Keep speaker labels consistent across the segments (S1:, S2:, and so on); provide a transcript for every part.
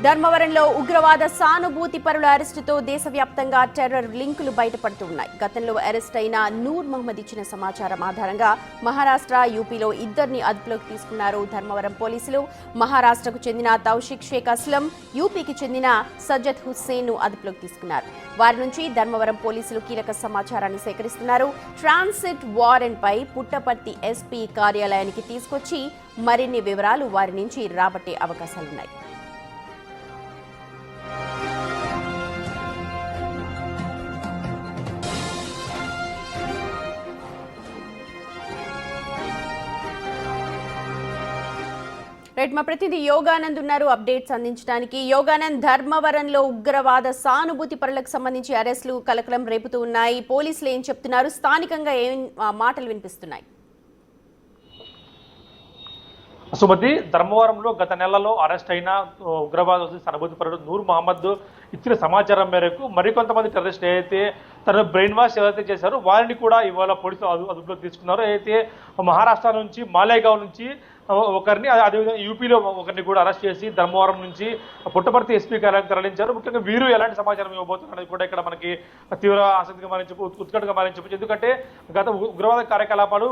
S1: ధర్మవరంలో ఉగ్రవాద సానుభూతి పరుల అరెస్టుతో దేశవ్యాప్తంగా టెర్రర్ లింకులు బయటపడుతున్నాయి. గతంలో అరెస్ట్ అయిన నూర్ మహమ్మద్ ఇచ్చిన సమాచారం ఆధారంగా మహారాష్ట్ర, యూపీలో ఇద్దరిని అదుపులోకి తీసుకున్నారు ధర్మవరం పోలీసులు. మహారాష్ట్రకు చెందిన తౌషిక్ షేక్ అస్లం, యూపీకి చెందిన సజ్జద్ హుస్సేన్ ను అదుపులోకి తీసుకున్నారు. వారి నుంచి ధర్మవరం పోలీసులు కీలక సమాచారాన్ని సేకరిస్తున్నారు. ట్రాన్సిట్ వారెంట్ పై పుట్టపర్తి ఎస్పీ కార్యాలయానికి తీసుకొచ్చి మరిన్ని వివరాలు వారి నుంచి రాబట్టే అవకాశాలున్నాయి. రైట్, మా ప్రతినిధి యోగానంద్ ఉన్నారు అప్డేట్స్ అందించడానికి. యోగానంద్, ధర్మవరంలో ఉగ్రవాద సానుభూతి పరులకు సంబంధించి అరెస్టులు కలకలం రేపుతూ ఉన్నాయి. పోలీసులు ఏం చెప్తున్నారు? స్థానికంగా ఏం మాటలు వినిపిస్తున్నాయి?
S2: సుమతి, ధర్మవరంలో గత నెలలో అరెస్ట్ అయిన ఉగ్రవాద సానుభూతి పరుడు నూర్ మహమ్మద్ ఇచ్చిన సమాచారం మేరకు మరికొంతమంది టెర్రరిస్ట్ ఏదైతే తన బ్రెయిన్ వాష్ ఏదైతే చేశారో వారిని కూడా ఇవాళ పోలీసులు అదుపులోకి తీసుకున్నారు. అయితే మహారాష్ట్ర నుంచి, మాలేగావ్ నుంచి ఒకరిని, అదేవిధంగా యూపీలో ఒకరిని కూడా అరెస్ట్ చేసి ధర్మవరం నుంచి పుట్టపర్తి ఎస్పీ కార్యాలయానికి తరలించారు. ముఖ్యంగా వీరు ఎలాంటి సమాచారం ఇవ్వబోతున్నది కూడా ఇక్కడ మనకి తీవ్ర ఆసక్తిగా ఉత్కంఠగా మారించవచ్చు. ఎందుకంటే గత ఉగ్రవాద కార్యకలాపాలు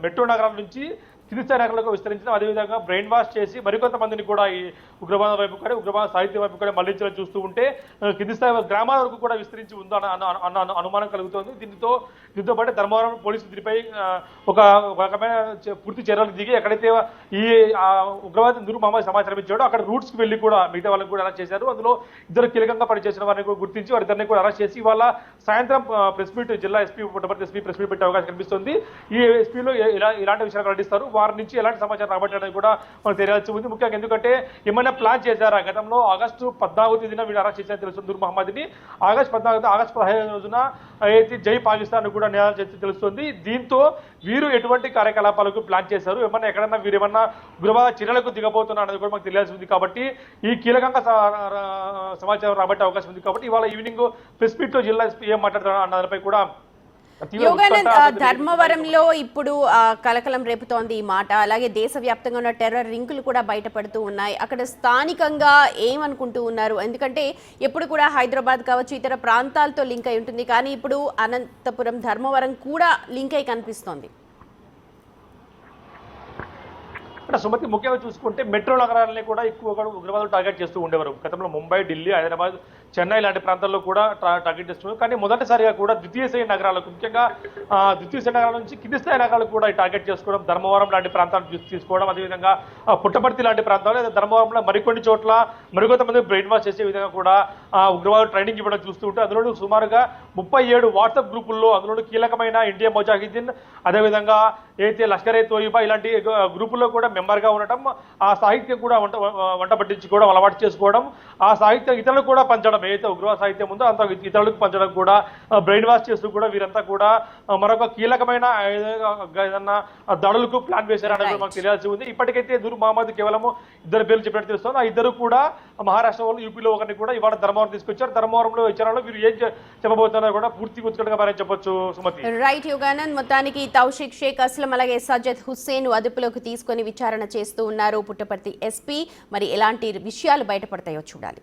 S2: మెట్రో నగరాల నుంచి కింది స్థాయి నగరాలకు విస్తరించడం, అదేవిధంగా బ్రెయిన్ వాష్ చేసి మరికొంతమందిని కూడా ఈ ఉగ్రవాద వైపు కూడా, ఉగ్రవాద సాహిత్యం వైపు కూడా మళ్లించడం చూస్తూ ఉంటే కింది స్థాయి గ్రామాల వరకు కూడా విస్తరించి ఉందో అన్న అనుమానం కలుగుతోంది. దీంతో పాటు ధర్మవరం పోలీసులు దీనిపై ఒక రకమైన పూర్తి చర్యలు దిగి ఎక్కడైతే ఈ ఉగ్రవాది నూర్ మహమ్మద్ సమాచారం ఇచ్చాడో అక్కడ రూట్స్కి వెళ్ళి కూడా మిగతా వాళ్ళని కూడా అరెస్ట్ చేశారు. అందులో ఇద్దరు కీలకంగా పనిచేసిన వారిని కూడా గుర్తించి వారిద్దరిని కూడా అరెస్ట్ చేసి ఇవాళ సాయంత్రం ప్రెస్ మీట్, జిల్లా SP Puttaparthi SP press meet పెట్టే అవకాశం కనిపిస్తుంది. ఈ ఎస్పీలో ఇలాంటి విషయాలు వెల్లడిస్తారు. వారి నుంచి ఎలాంటి సమాచారం రాబట్టడానికి కూడా మనకు తెలియాల్సి ఉంది. ముఖ్యంగా ఎందుకంటే ఏమైనా ప్లాన్ చేశారా? గతంలో ఆగస్టు 14వ తేదీన వీడు అరెస్ట్ చేశారని తెలుస్తుంది నూర్ మహమ్మద్ని. ఆగస్టు 15వ రోజున అయితే జై పాకిస్తాన్ కూడా నేరాలు చేసి తెలుస్తుంది. దీంతో వీరు ఎటువంటి కార్యకలాపాలకు ప్లాన్ చేశారు, ఎక్కడన్నా వీరు ఏమన్నా ఉగ్రవాద చర్యలకు దిగబోతున్నారు అనేది కూడా మనకు తెలియాల్సి ఉంది. కాబట్టి ఈ కీలకంగా సమాచారం రాబట్టే అవకాశం ఉంది. కాబట్టి ఇవాళ ఈవినింగ్ ప్రెస్ మీట్ లో జిల్లా ఎస్పీ ఏం మాట్లాడతారు అన్న దానిపై కూడా.
S1: యోగానంద్, ధర్మవరంలో ఇప్పుడు కలకలం రేపుతోంది ఈ మాట. అలాగే దేశవ్యాప్తంగా ఉన్న టెర్రర్ లింకులు కూడా బయటపడుతూ ఉన్నాయి. అక్కడ స్థానికంగా ఏమనుకుంటూ ఉన్నారు? ఎందుకంటే ఎప్పుడు కూడా హైదరాబాద్ కావచ్చు, ఇతర ప్రాంతాలతో లింక్ అయి ఉంటుంది, కానీ ఇప్పుడు అనంతపురం, ధర్మవరం కూడా లింక్ అయి కనిపిస్తోంది.
S2: అంటే సుమతి, ముఖ్యంగా చూసుకుంటే మెట్రో నగరాలని కూడా ఎక్కువగా ఉగ్రవాదులు టార్గెట్ చేస్తూ ఉండేవారు. గతంలో ముంబై, ఢిల్లీ, హైదరాబాద్, చెన్నై లాంటి ప్రాంతాల్లో కూడా టార్గెట్ చేస్తున్నారు. కానీ మొదటిసారిగా కూడా ద్వితీయ స్థాయి నగరాలకు, ముఖ్యంగా ద్వితీయ స్థాయి నగరాల నుంచి కింది స్థాయి నగరాలకు కూడా టార్గెట్ చేసుకోవడం, ధర్మవరం లాంటి ప్రాంతాలను తీసుకోవడం, అదేవిధంగా పుట్టపర్తి లాంటి ప్రాంతాలు, ధర్మవరంలో మరికొన్ని చోట్ల మరికొంతమంది బ్రెయిన్ వాష్ చేసే విధంగా కూడా ఉగ్రవాదులు ట్రైనింగ్ ఇవ్వడం చూస్తూ ఉంటే అందులో సుమారుగా 37 వాట్సాప్ గ్రూపుల్లో, అందులో కీలకమైన ఇండియా ముజాహిదీన్, అదేవిధంగా ఏదైతే లష్కర్ ఏ తోయిబా ఇలాంటి గ్రూపుల్లో కూడా మెంబర్గా ఉండటం, ఆ సాహిత్యం కూడా వంట పట్టించుకోవడం, అలవాటు చేసుకోవడం, ఆ సాహిత్యం ఇతరులకు కూడా పంచడం, ఏదైతే ఉగ్రవాద సాహిత్యం ఉందో అంత ఇతరులకు పంచడం కూడా, బ్రెయిన్ వాష్ చేస్తూ కూడా వీరంతా కూడా మరొక కీలకమైన ఏదన్నా దాడులకు ప్లాన్ వేశారనేది మనకు తెలియాల్సి ఉంది. ఇప్పటికైతే నూర్ మహమ్మద్ కేవలం ఇద్దరు పేర్లు చెప్పినట్టు తెలుస్తుంది. ఆ ఇద్దరు కూడా మహారాష్ట్ర వాళ్ళు, యూపీలో ఒకరిని కూడా ఇవాళ ధర్మవరం తీసుకొచ్చారు. ధర్మవరంలో విచారణలో వీరు ఏం చెప్పబోతున్నారో కూడా పూర్తి ఉత్కంఠగా మారని చెప్పొచ్చు సుమతి.
S1: రైట్ యోగానంద్, మొత్తానికి తౌషిక్ షేక్ అస్లం అలాగే సజ్జద్ హుస్సేన్ అదుపులోకి తీసుకొని విచారణ చేస్తూ ఉన్నారు పుట్టపర్తి ఎస్పీ. మరి ఎలాంటి విషయాలు బయటపడతాయో చూడాలి.